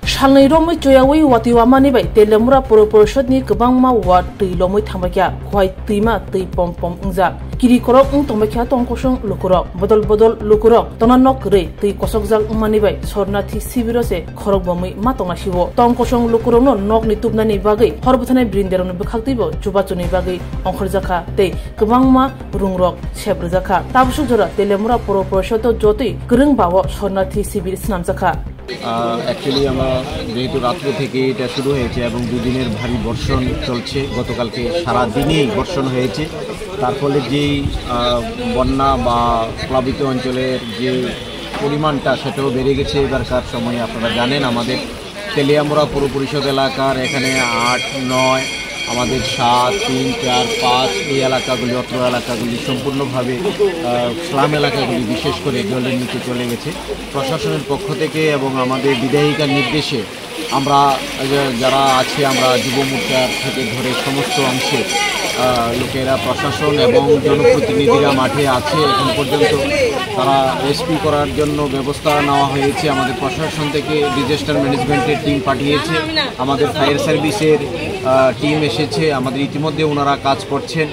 Shalnai romai choyawi wati wamani bai telemura poro poroshodni kebangma wat tui lomoi thamakya khwai tuima tui pom pom ungja kiri korok tongmakya tongkosong lukurok bodol lukurok tonanok rei tui kosokjak mani bai sornathi sibirose khorok bomui matongna sibo tongkosong lukurokno nokni tubnani bagai horbuthanai brinderoni bkhaktibo chubachoni bagai ongkhorjaka tei kebangma rungrok sebrjaka tabsuk jora telemura poro poroshodo jotui gereng bawo sornathi sibir snamjaka actually जेहेतु रात्र থেকে এটা শুরু হয়েছে এবং দুদিনের ভারী বর্ষণ চলছে গতকালকে সারা দিনই বর্ষণ হয়েছে তার ফলে যে বন্যা বা প্লাবিত অঞ্চলের যে পরিমাণটা সেটাও বেড়ে গেছে এবারকার সময়ে আপনারা জানেন আমাদের তেলিয়ামুড়া পৌর পরিষদ এলাকার এখানে 8, 9 আমাদের 7, 3, 4, 5 এই এলাকাগুলি অত্র এলাকাগুলি সম্পূর্ণভাবে স্লাম এলাকাগুলি বিশেষ করে জলের নিচে চলে গেছে প্রশাসনের পক্ষ থেকে এবং আমাদের বিধায়িকার নির্দেশে আমরা যারা আছে আমরা যুব মোর্চার থেকে ধরে সমস্ত অংশে লোকেরা প্রশাসন এবং জনপ্রতিনিধিরা মাঠে আছে এখন পর্যন্ত তারা রেস্কিউ করার জন্য ব্যবস্থা নেওয়া হয়েছে আমাদের প্রশাসন থেকে ডিজাস্টার ম্যানেজমেন্টের টিম পাঠিয়েছে আমাদের ফায়ার সার্ভিসের টিম এসেছে আমাদের ইতিমধ্যে ওনারা কাজ করছেন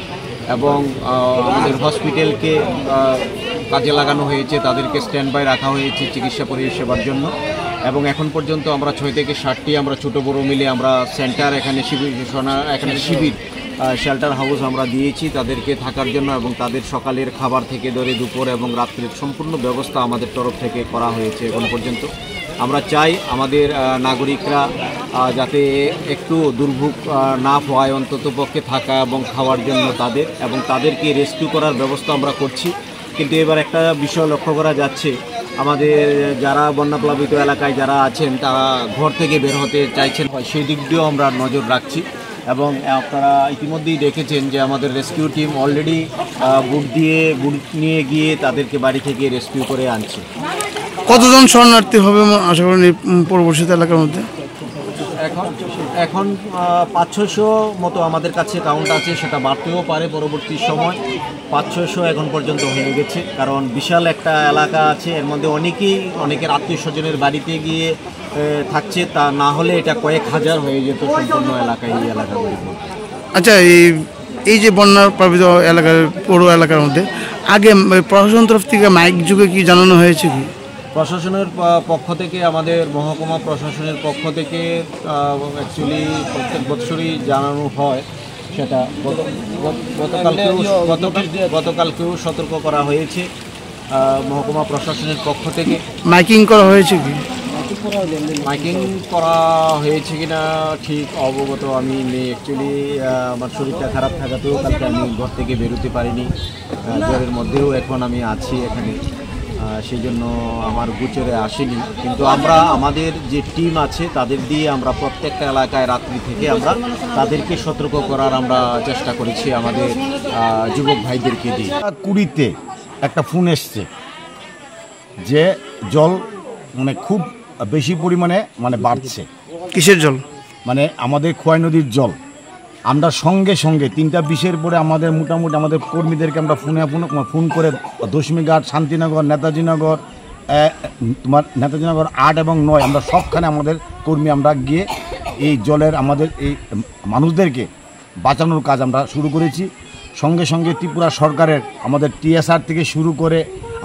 এবং আমাদের হসপিটালকে কাজে লাগানো হয়েছে তাদেরকে স্ট্যান্ড বাই রাখা হয়েছে চিকিৎসা পরিষেবার জন্য এবং এখন পর্যন্ত আমরা 6 থেকে 7টি আমরা ছোট বড় মিলে আমরা সেন্টার এখানে শিবির শেল্টার হাউস আমরা দিয়েছি তাদেরকে থাকার জন্য এবং তাদের সকালের খাবার থেকে ধরে দুপুর এবং রাত্রির সম্পূর্ণ ব্যবস্থা আমাদের তরফ থেকে করা হয়েছে এখন পর্যন্ত আমরা চাই আমাদের নাগরিকরা যাতে একটু দুর্ভোগ না হয় অন্ততপক্ষে থাকা এবং খাওয়ার জন্য তাদেরকে রেস্কিউ করার ব্যবস্থা আমরা করছি কিন্তু এবার একটা বিষয় লক্ষ্য করা যাচ্ছে আমাদের যারা বন্যাপ্লাবিত এলাকায় যারা আছেন তারা ঘর থেকে বের হতে চাইছেন সেই দিক দিয়েও আমরা নজর রাখছি এবং আপনারা ইতিমধ্যেই দেখেছেন যে আমাদের রেস্কিউ টিম অলরেডি বুট নিয়ে গিয়ে তাদেরকে বাড়ি থেকে রেস্কিউ করে আনছে কতজন শরণার্থী হবে আশা করেন এই পরবর্তী এলাকার মধ্যে এখন 500-600 মতো আমাদের কাছে কাউন্ট আছে সেটা বাড়তেও পারে পরবর্তী সময় 500-600 এখন পর্যন্ত হয়ে গেছে কারণ বিশাল একটা এলাকা আছে এর মধ্যে অনেকের আত্মীয় স্বজনের বাড়িতে গিয়ে থাকছে তা না হলে এটা কয়েক হাজার হয়ে যেত সম্পূর্ণ এলাকায় এই এলাকাগুলি আচ্ছা এই যে বন্যার প্লাবিত এলাকার পৌর এলাকার মধ্যে আগে প্রশাসন তরফ থেকে মাইক যুগে কি জানানো হয়েছে কি প্রশাসনের পক্ষ থেকে আমাদের মহকুমা প্রশাসনের পক্ষ থেকে অ্যাকচুয়ালি প্রত্যেক বছরই জানানো হয় সেটা গতকালকেও সতর্ক করা হয়েছে মহকুমা প্রশাসনের পক্ষ থেকে মাইকিং করা হয়েছে কি মাইকিং করা হয়েছে কিনা ঠিক অবগত আমি নেই অ্যাকচুয়ালি আমার শরীরটা খারাপ থাকাতেও কালকে আমি ঘর থেকে বেরোতে পারিনি জ্বরের মধ্যেও এখন আমি আছি এখানে সেই জন্য আমার গোচরে আসেনি কিন্তু আমরা আমাদের যে টিম আছে তাদের দিয়ে আমরা প্রত্যেকটা এলাকায় রাত্রি থেকে আমরা তাদেরকে সতর্ক করার আমরা চেষ্টা করেছি আমাদের যুবক ভাইদেরকে দিয়ে 20-তে একটা ফোন এসছে যে জল মানে খুব বেশি পরিমাণে মানে বাড়ছে কিসের জল মানে আমাদের খোয়াই নদীর জল আমরা সঙ্গে 3টা 20-এর পরে আমাদের মোটামুটি আমাদের কর্মীদেরকে আমরা ফোন করে দশমীঘাট শান্তিনগর নেতাজিনগর তোমার নেতাজিনগর 8 এবং 9 আমরা সবখানে আমাদের কর্মী আমরা গিয়ে এই জলের আমাদের এই মানুষদেরকে বাঁচানোর কাজ আমরা শুরু করেছি সঙ্গে ত্রিপুরা সরকারের আমাদের টিএসআর থেকে শুরু করে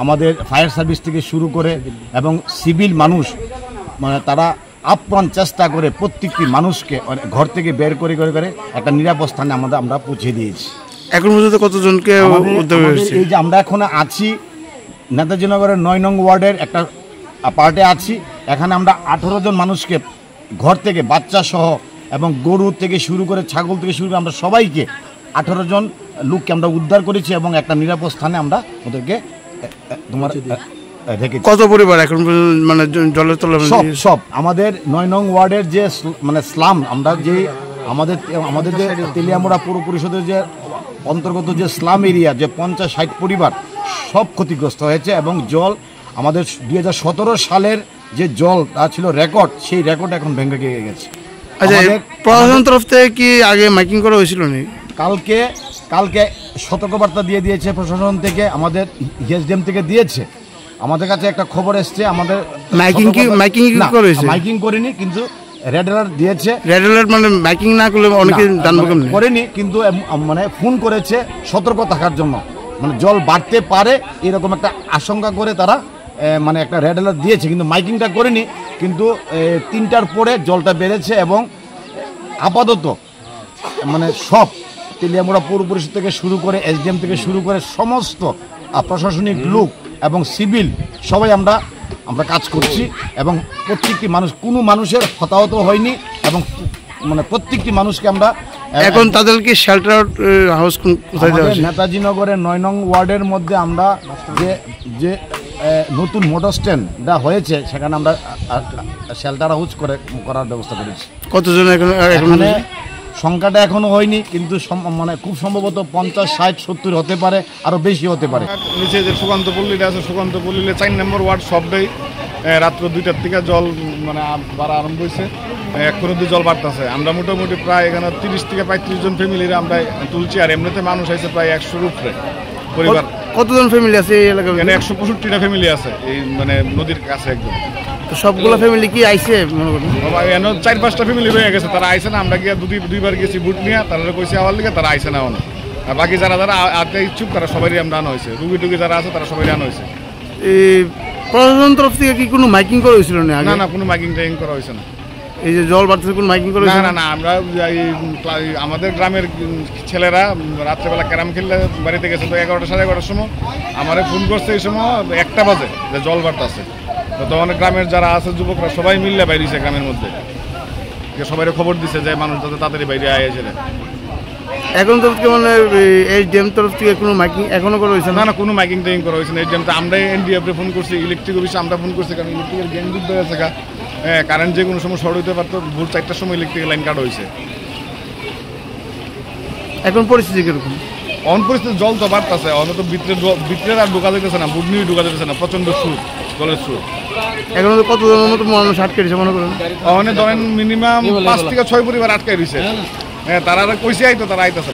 আমাদের ফায়ার সার্ভিস থেকে শুরু করে এবং সিভিল মানুষ মানে তারা আপ্রাণ চেষ্টা করে প্রত্যেকটি মানুষকে ঘর থেকে বের করে একটা নিরাপদ স্থানে আমরা পৌঁছে দিয়েছি এখন পর্যন্ত কতজনকে এই যে আমরা এখন আছি নেতাজিনগরের 9 নং ওয়ার্ডের একটা পার্টে আছি এখানে আমরা 18 জন মানুষকে ঘর থেকে বাচ্চা সহ এবং গরু থেকে শুরু করে ছাগল থেকে শুরু করে আমরা সবাইকে 18 জন লোককে আমরা উদ্ধার করেছি এবং একটা নিরাপদ স্থানে আমরা ওদেরকে তোমার কত পরিবার এখন মানে জলের তলায় সব আমাদের 9 নং ওয়ার্ডের যে মানে স্লাম আমরা যে আমাদের যে তেলিয়ামুড়া পৌর পরিষদের যে অন্তর্গত যে স্লাম এরিয়া যে 50-60 পরিবার সব ক্ষতিগ্রস্ত হয়েছে এবং জল আমাদের 2017 সালের যে জল তা ছিল রেকর্ড সেই রেকর্ড এখন ভেঙে গিয়ে গেছে আচ্ছা প্রশাসন তরফ থেকে কি আগে মাইকিং করা হয়েছিল না কালকে সতর্কবার্তা দিয়েছে প্রশাসন থেকে আমাদের এসডিএম থেকে দিয়েছে আমাদের কাছে একটা খবর এসছে, আমাদের মাইকিং কি করেছে? মাইকিং করিনি, কিন্তু রেড অ্যালার্ট দিয়েছে। রেড অ্যালার্ট মানে মাইকিং না করলে অনেকে জানবো কেমনে? করেনি, কিন্তু মানে ফোন করেছে সতর্ক থাকার জন্য, মানে জল বাড়তে পারে এরকম একটা আশঙ্কা করে তারা মানে একটা রেড অ্যালার্ট দিয়েছে, কিন্তু মাইকিংটা করেনি। কিন্তু 3টার পরে জলটা বেড়েছে এবং আপাতত মানে সব তেলিয়ামুড়া পৌর পরিষদ থেকে শুরু করে এসডিএম থেকে শুরু করে সমস্ত প্রশাসনিক লোক এবং সিভিল সবাই আমরা কাজ করছি, এবং প্রত্যেকটি মানুষ, কোনো মানুষের হতাহত হয়নি, এবং মানে প্রত্যেকটি মানুষকে আমরা এখন তাদেরকে শেল্টার হাউস কোথায় দেওয়া হচ্ছে? নেতাজি নগরের 9 নং ওয়ার্ডের মধ্যে আমরা যে নতুন মোটর স্ট্যান্ডটা হয়েছে সেখানে আমরা শেল্টার হাউস করার ব্যবস্থা করেছি। কতজন এখানে সংখ্যাটা এখনো হয়নি, কিন্তু মানে খুব সম্ভবত 50, 60, 70 হতে পারে, আরো বেশি হতে পারে। নিচে যে সুকান্ত পল্লীটা আছে, সুকান্ত পল্লীতে 4 নম্বর ওয়ার্ড সবটাই রাত্র 2টার থেকে জল মানে বাড়া আরম্ভ হয়েছে, এখনো জল বাড়তেছে। আমরা মোটামুটি প্রায় এখানে 30 থেকে 35 জন ফ্যামিলিরা আমরা তুলছি, আর এমনিতে মানুষ আছে প্রায় 100-র উপরে পরিবার। কতজন ফ্যামিলি আছে এই এলাকায়? এখানে 165টা ফ্যামিলি আছে এই মানে নদীর কাছে একদম। তো সবগুলো ফ্যামিলি কি আইছে মনে করেন? 4-5টা ফ্যামিলি হয়ে গেছে, তারা আইসে না। আমরা গিয়ে দুইবার গেছি বুট নিয়ে, তারা কইছে আওয়ার লিগে, তারা আইসে না অনেক। আর বাকি যারা আজকে ইচ্ছুক তারা সবারই আমরা আনা হয়েছে, রুগী যারা আছে তারা সবাই আনা হয়েছে। প্রশাসন তরফ থেকে কি কোনো মাইকিং করা হয়েছিল না? না, কোনো মাইকিং টাইকিং করা হয়েছে না। এই যে জল বাড়তেছে কোনো মাইকিং করা হয়েছে? না, আমরা আমাদের গ্রামের ছেলেরা রাত্রেবেলা ক্যারাম খেললে বাড়িতে গেছে, তো 11টা, 11:30 সময় আমার ফোন করছে, এই সময় 1টা বাজে যে জল বাড়তেছে। তো অনেক গ্রামের যারা আছে যুবকরা সবাই মিললে বাইরেছে গ্রামের মধ্যে, সবাই খবর দিছে যে মানুষ যাতে তাড়াতাড়ি বাইরে আইছিল। এখন তো মানে এসডিএম তরফ থেকে কোনো মাইকিং এখনো করা হয়েছে? না, কোনো মাইকিং টাইকিং করা হয়েছে না। এসডিএমতে আমরা এনডিএফে ফোন করছি, ইলেকট্রিক অফিসে আমরা ফোন করছি, কারণ ইলেকট্রিকের জ্ঞান যুদ্ধ হয়েছে, কারেন্ট যে কোনো সময় শর্ট হইতে পারতো। ভোর 4টার সময় ইলেকট্রিক লাইন কাট হয়েছে। এখন পরিস্থিতি কিরকম? পরিস্থিতি জল তো বাড়তেছে, অন্তত ভিতরে আর ঢোকা যেতেছে না, বুট নিয়ে ঢোকা যেতেছে না, প্রচন্ড সুর, জলের সুর। এখন কতজনের মতো মানুষ আটকে রয়েছে মনে করেন? ধরেন মিনিমাম 5 থেকে 6 পরিবার আটকে রয়েছে। তারা কইছে আইতো, তারা আইতেছে।